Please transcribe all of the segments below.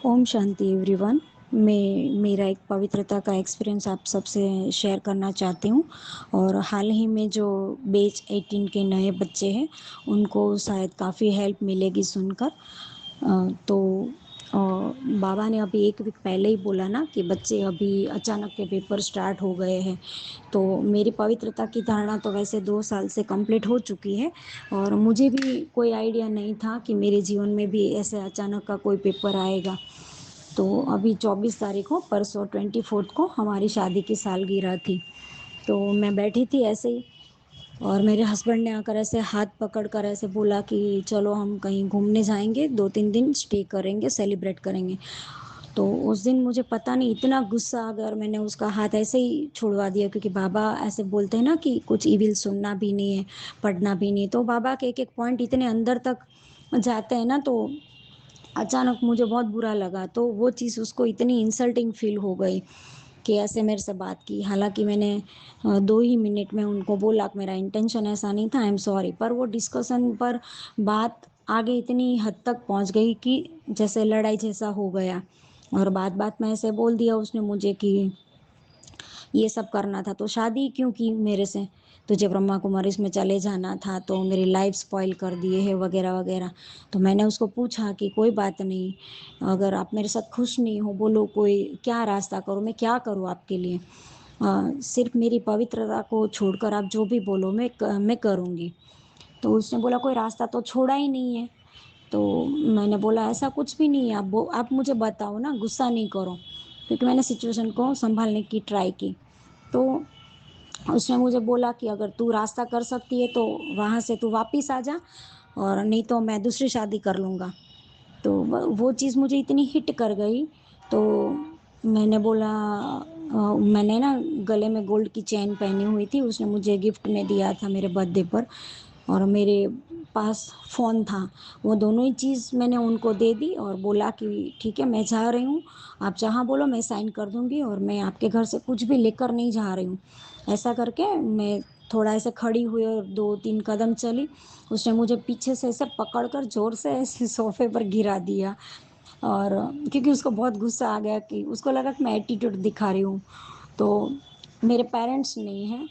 Om Shanti everyone. मैं मेरा एक पवित्रता का एक्सपीरियंस आप सबसे शेयर करना चाहती हूँ। और हाल ही में जो बैच 18 के नए बच्चे हैं उनको शायद काफ़ी हेल्प मिलेगी सुनकर। तो बाबा ने अभी एक वीक पहले ही बोला ना कि बच्चे अभी अचानक के पेपर स्टार्ट हो गए हैं। तो मेरी पवित्रता की धारणा तो वैसे 2 साल से कंप्लीट हो चुकी है और मुझे भी कोई आइडिया नहीं था कि मेरे जीवन में भी ऐसे अचानक का कोई पेपर आएगा। तो अभी 24 तारीख को परसों 24 को हमारी शादी की सालगिरह थी। तो मैं बैठी थी ऐसे ही और मेरे हस्बैंड ने आकर ऐसे हाथ पकड़ कर ऐसे बोला कि चलो हम कहीं घूमने जाएंगे, 2-3 दिन स्टे करेंगे, सेलिब्रेट करेंगे। तो उस दिन मुझे पता नहीं इतना गुस्सा आ गया और मैंने उसका हाथ ऐसे ही छुड़वा दिया, क्योंकि बाबा ऐसे बोलते हैं ना कि कुछ इविल सुनना भी नहीं है, पढ़ना भी नहीं। तो बाबा के एक एक पॉइंट इतने अंदर तक जाते हैं ना, तो अचानक मुझे बहुत बुरा लगा। तो वो चीज़ उसको इतनी इंसल्टिंग फील हो गई कि ऐसे मेरे से बात की। हालांकि मैंने 2 ही मिनट में उनको बोला कि मेरा इंटेंशन ऐसा नहीं था, आई एम सॉरी। पर वो डिस्कशन पर बात आगे इतनी हद तक पहुंच गई कि जैसे लड़ाई जैसा हो गया। और बात बात में ऐसे बोल दिया उसने मुझे कि ये सब करना था तो शादी क्यों की मेरे से, तुझे ब्रह्मा कुमारी में चले जाना था तो मेरी लाइफ स्पॉइल कर दिए है वगैरह वगैरह। तो मैंने उसको पूछा कि कोई बात नहीं, अगर आप मेरे साथ खुश नहीं हो बोलो, कोई क्या रास्ता करूँ, मैं क्या करूँ आपके लिए। सिर्फ मेरी पवित्रता को छोड़कर आप जो भी बोलो मैं करूँगी। तो उसने बोला कोई रास्ता तो छोड़ा ही नहीं है। तो मैंने बोला ऐसा कुछ भी नहीं है, आप मुझे बताओ ना, गुस्सा नहीं करो। क्योंकि मैंने सिचुएशन को संभालने की ट्राई की। तो उसने मुझे बोला कि अगर तू रास्ता कर सकती है तो वहाँ से तू वापस आ जा, और नहीं तो मैं दूसरी शादी कर लूँगा। तो वो चीज़ मुझे इतनी हिट कर गई। तो मैंने बोला मैंने ना गले में गोल्ड की चेन पहनी हुई थी, उसने मुझे गिफ्ट में दिया था मेरे बर्थडे पर। और मेरे पास फ़ोन था, वो दोनों ही चीज़ मैंने उनको दे दी और बोला कि ठीक है मैं जा रही हूँ, आप जहाँ बोलो मैं साइन कर दूँगी और मैं आपके घर से कुछ भी लेकर नहीं जा रही हूँ। ऐसा करके मैं थोड़ा ऐसे खड़ी हुई और 2-3 कदम चली। उसने मुझे पीछे से ऐसे पकड़कर ज़ोर से ऐसे सोफ़े पर गिरा दिया। और क्योंकि उसको बहुत गुस्सा आ गया कि उसको लगा कि मैं एटीट्यूड दिखा रही हूँ। तो मेरे पेरेंट्स नहीं हैं,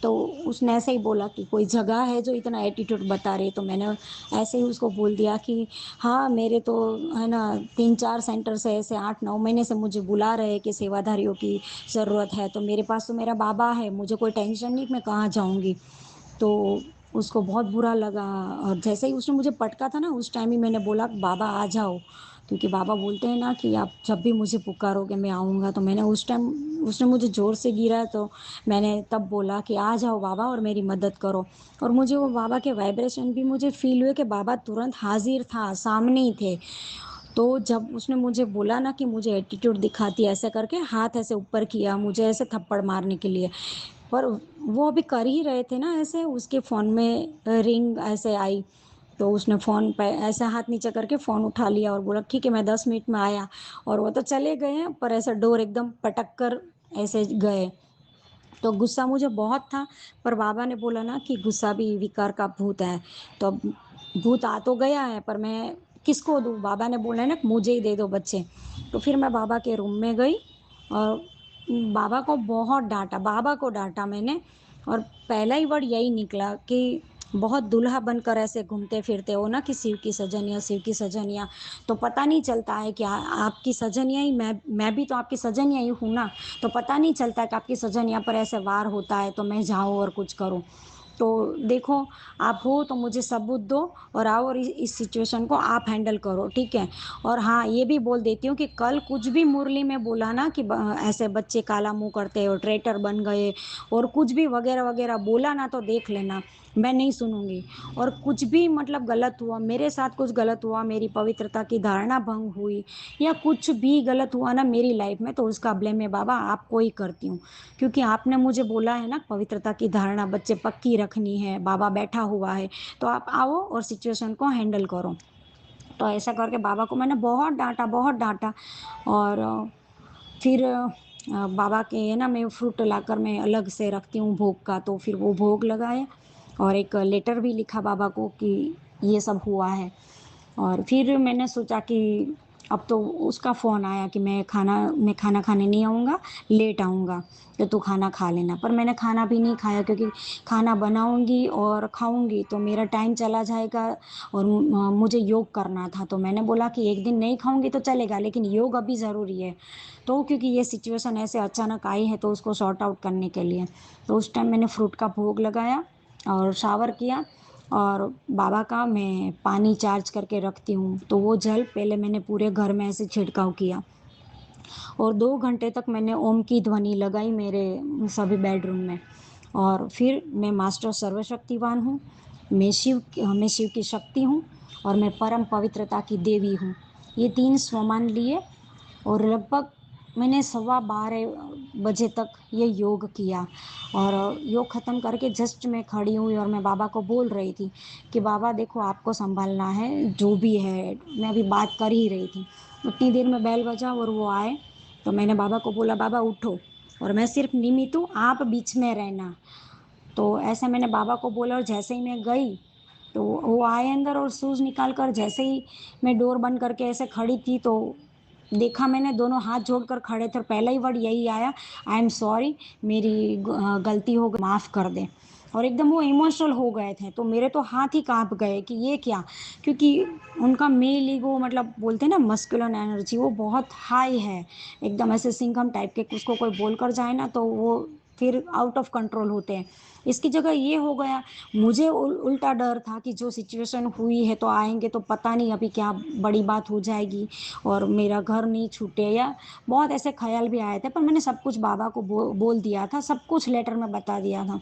तो उसने ऐसे ही बोला कि कोई जगह है जो इतना एटीट्यूड बता रही है। तो मैंने ऐसे ही उसको बोल दिया कि हाँ मेरे तो है ना 3-4 सेंटर से ऐसे 8-9 महीने से मुझे बुला रहे हैं कि सेवाधारियों की ज़रूरत है, तो मेरे पास तो मेरा बाबा है, मुझे कोई टेंशन नहीं कि मैं कहाँ जाऊँगी। तो उसको बहुत बुरा लगा। और जैसे ही उसने मुझे पटका था ना, उस टाइम ही मैंने बोला बाबा आ जाओ, क्योंकि बाबा बोलते हैं ना कि आप जब भी मुझे पुकारोगे मैं आऊँगा। तो मैंने उस टाइम, उसने मुझे ज़ोर से गिरा तो मैंने तब बोला कि आ जाओ बाबा और मेरी मदद करो। और मुझे वो बाबा के वाइब्रेशन भी मुझे फ़ील हुए कि बाबा तुरंत हाज़िर था, सामने ही थे। तो जब उसने मुझे बोला ना कि मुझे एटीट्यूड दिखाती है, ऐसे करके हाथ ऐसे ऊपर किया मुझे ऐसे थप्पड़ मारने के लिए। पर वो अभी कर ही रहे थे ना ऐसे, उसके फ़ोन में रिंग ऐसे आई। तो उसने फ़ोन पे ऐसे हाथ नीचे करके फ़ोन उठा लिया और बोला ठीक है मैं 10 मिनट में आया। और वो तो चले गए हैं, पर ऐसा डोर एकदम पटक कर ऐसे गए। तो गुस्सा मुझे बहुत था, पर बाबा ने बोला ना कि गुस्सा भी विकार का भूत है। तो अब भूत आ तो गया है, पर मैं किसको दूँ? बाबा ने बोला है ना कि मुझे ही दे दो बच्चे। तो फिर मैं बाबा के रूम में गई और बाबा को बहुत डाँटा, बाबा को डाँटा मैंने। और पहला ही वर्ड यही निकला कि बहुत दूल्हा बनकर ऐसे घूमते-फिरते हो ना कि शिव की सजनिया, शिव की सजनिया। तो पता नहीं चलता है कि आपकी सजनिया ही मैं भी तो आपकी सजनिया ही हूँ ना। तो पता नहीं चलता कि आपकी सजनिया पर ऐसे वार होता है तो मैं जाऊँ और कुछ करूँ। तो देखो, आप हो तो मुझे सबूत दो और आओ और इस सिचुएशन को आप हैंडल करो, ठीक है? और हाँ, ये भी बोल देती हूँ कि कल कुछ भी मुरली में बोला ना कि ऐसे बच्चे काला मुँह करते हैं और ट्रेटर बन गए और कुछ भी वगैरह-वगैरह बोला ना, तो देख लेना, मैं नहीं सुनूँगी। और कुछ भी मतलब गलत हुआ, मेरे साथ कुछ गलत हुआ, मेरी पवित्रता की धारणा भंग हुई या कुछ भी गलत हुआ ना मेरी लाइफ़ में, तो उसका ब्लेम मैं बाबा आपको ही करती हूँ। क्योंकि आपने मुझे बोला है ना पवित्रता की धारणा बच्चे पक्की रखनी है, बाबा बैठा हुआ है, तो आप आओ और सिचुएशन को हैंडल करो। तो ऐसा करके बाबा को मैंने बहुत डाँटा, बहुत डाँटा। और फिर बाबा के है ना मैं फ्रूट लाकर मैं अलग से रखती हूँ भोग का, तो फिर वो भोग लगाए और एक लेटर भी लिखा बाबा को कि ये सब हुआ है। और फिर मैंने सोचा कि अब तो उसका फ़ोन आया कि मैं खाना खाने नहीं आऊँगा, लेट आऊँगा, तो तू खाना खा लेना। पर मैंने खाना भी नहीं खाया क्योंकि खाना बनाऊँगी और खाऊँगी तो मेरा टाइम चला जाएगा और मुझे योग करना था। तो मैंने बोला कि एक दिन नहीं खाऊँगी तो चलेगा, लेकिन योग अभी ज़रूरी है। तो क्योंकि ये सिचुएशन ऐसे अचानक आई है तो उसको सॉर्ट आउट करने के लिए, तो उस टाइम मैंने फ्रूट का भोग लगाया और शावर किया और बाबा का मैं पानी चार्ज करके रखती हूँ, तो वो जल पहले मैंने पूरे घर में ऐसे छिड़काव किया और 2 घंटे तक मैंने ओम की ध्वनि लगाई मेरे सभी बेडरूम में। और फिर मैं मास्टर सर्वशक्तिवान हूँ, मैं शिव की शक्ति हूँ और मैं परम पवित्रता की देवी हूँ। ये 3 स्वमान लिए और लगभग मैंने 12:15 बजे तक ये योग किया और योग ख़त्म करके जस्ट मैं खड़ी हुई और मैं बाबा को बोल रही थी कि बाबा देखो आपको संभालना है जो भी है। मैं अभी बात कर ही रही थी, उतनी देर में बेल बजा और वो आए। तो मैंने बाबा को बोला बाबा उठो और मैं सिर्फ निमित्त हूँ, आप बीच में रहना। तो ऐसा मैंने बाबा को बोला और जैसे ही मैं गई तो वो आए अंदर और शूज़ निकाल कर जैसे ही मैं डोर बंद करके ऐसे खड़ी थी तो देखा मैंने दोनों हाथ जोड़कर खड़े थे और पहला ही वर्ड यही आया, आई एम सॉरी, मेरी गलती हो गई, माफ़ कर दें। और एकदम वो इमोशनल हो गए थे, तो मेरे तो हाथ ही काँप गए कि ये क्या? क्योंकि उनका मेल ईगो मतलब बोलते हैं ना मस्कुलिन एनर्जी वो बहुत हाई है, एकदम ऐसे सिंघम टाइप के, उसको कोई बोलकर जाए ना तो वो फिर आउट ऑफ कंट्रोल होते हैं। इसकी जगह ये हो गया, मुझे उल्टा डर था कि जो सिचुएशन हुई है तो आएँगे तो पता नहीं अभी क्या बड़ी बात हो जाएगी और मेरा घर नहीं छूटे या बहुत ऐसे ख़्याल भी आए थे। पर मैंने सब कुछ बाबा को बोल दिया था, सब कुछ लेटर में बता दिया था।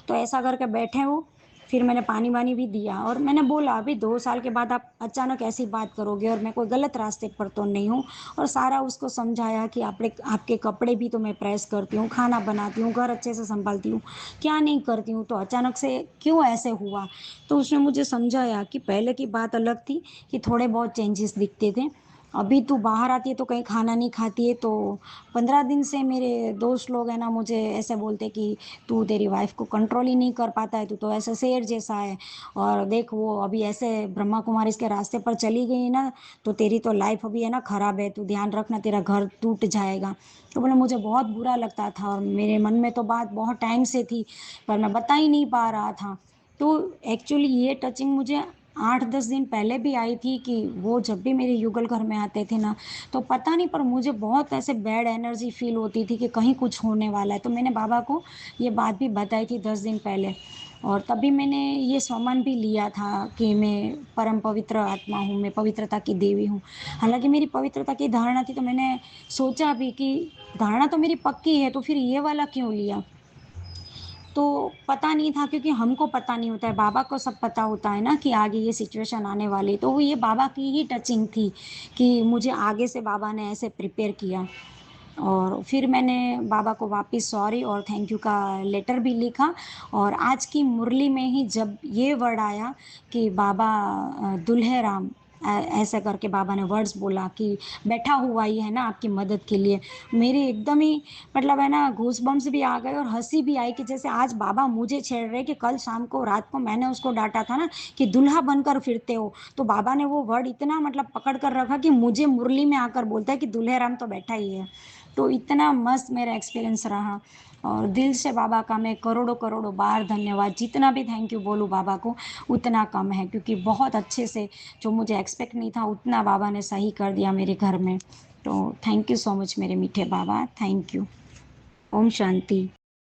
तो ऐसा करके बैठे वो, फिर मैंने पानी-वानी भी दिया और मैंने बोला अभी 2 साल के बाद आप अचानक ऐसी बात करोगे और मैं कोई गलत रास्ते पर तो नहीं हूँ। और सारा उसको समझाया कि आपके कपड़े भी तो मैं प्रेस करती हूँ, खाना बनाती हूँ, घर अच्छे से सँभालती हूँ, क्या नहीं करती हूँ, तो अचानक से क्यों ऐसे हुआ? तो उसने मुझे समझाया कि पहले की बात अलग थी कि थोड़े बहुत चेंजेस दिखते थे। अभी तू बाहर आती है तो कहीं खाना नहीं खाती है, तो 15 दिन से मेरे दोस्त लोग हैं ना मुझे ऐसे बोलते कि तू तेरी वाइफ को कंट्रोल ही नहीं कर पाता है, तू तो ऐसा शेर जैसा है और देख वो अभी ऐसे ब्रह्मा कुमारी इसके रास्ते पर चली गई ना, तो तेरी तो लाइफ अभी है ना खराब है, तू ध्यान रखना तेरा घर टूट जाएगा। तो बोले मुझे बहुत बुरा लगता था और मेरे मन में तो बात बहुत टाइम से थी, पर मैं बता ही नहीं पा रहा था। तो एक्चुअली ये टचिंग मुझे 8-10 दिन पहले भी आई थी कि वो जब भी मेरे युगल घर में आते थे ना, तो पता नहीं पर मुझे बहुत ऐसे बैड एनर्जी फ़ील होती थी कि कहीं कुछ होने वाला है। तो मैंने बाबा को ये बात भी बताई थी 10 दिन पहले और तभी मैंने ये स्वमन भी लिया था कि मैं परम पवित्र आत्मा हूँ, मैं पवित्रता की देवी हूँ। हालाँकि मेरी पवित्रता की धारणा थी तो मैंने सोचा भी कि धारणा तो मेरी पक्की है, तो फिर ये वाला क्यों लिया? तो पता नहीं था क्योंकि हमको पता नहीं होता है, बाबा को सब पता होता है ना कि आगे ये सिचुएशन आने वाली है। तो वो ये बाबा की ही टचिंग थी कि मुझे आगे से बाबा ने ऐसे प्रिपेयर किया। और फिर मैंने बाबा को वापस सॉरी और थैंक यू का लेटर भी लिखा और आज की मुरली में ही जब ये वर्ड आया कि बाबा दुल्हे राम ऐसा करके बाबा ने वर्ड्स बोला कि बैठा हुआ ही है ना आपकी मदद के लिए, मेरी एकदम ही मतलब है ना गूज़बम्प्स भी आ गए और हँसी भी आई कि जैसे आज बाबा मुझे छेड़ रहे कि कल शाम को रात को मैंने उसको डाँटा था ना कि दूल्हा बनकर फिरते हो, तो बाबा ने वो वर्ड इतना मतलब पकड़ कर रखा कि मुझे मुरली में आकर बोलता है कि दूल्हे राम तो बैठा ही है। तो इतना मस्त मेरा एक्सपीरियंस रहा और दिल से बाबा का मैं करोड़ों-करोड़ों बार धन्यवाद, जितना भी थैंक यू बोलूँ बाबा को उतना कम है क्योंकि बहुत अच्छे से जो मुझे एक्सपेक्ट नहीं था उतना बाबा ने सही कर दिया मेरे घर में। तो थैंक यू सो मच मेरे मीठे बाबा, थैंक यू। ओम शांति।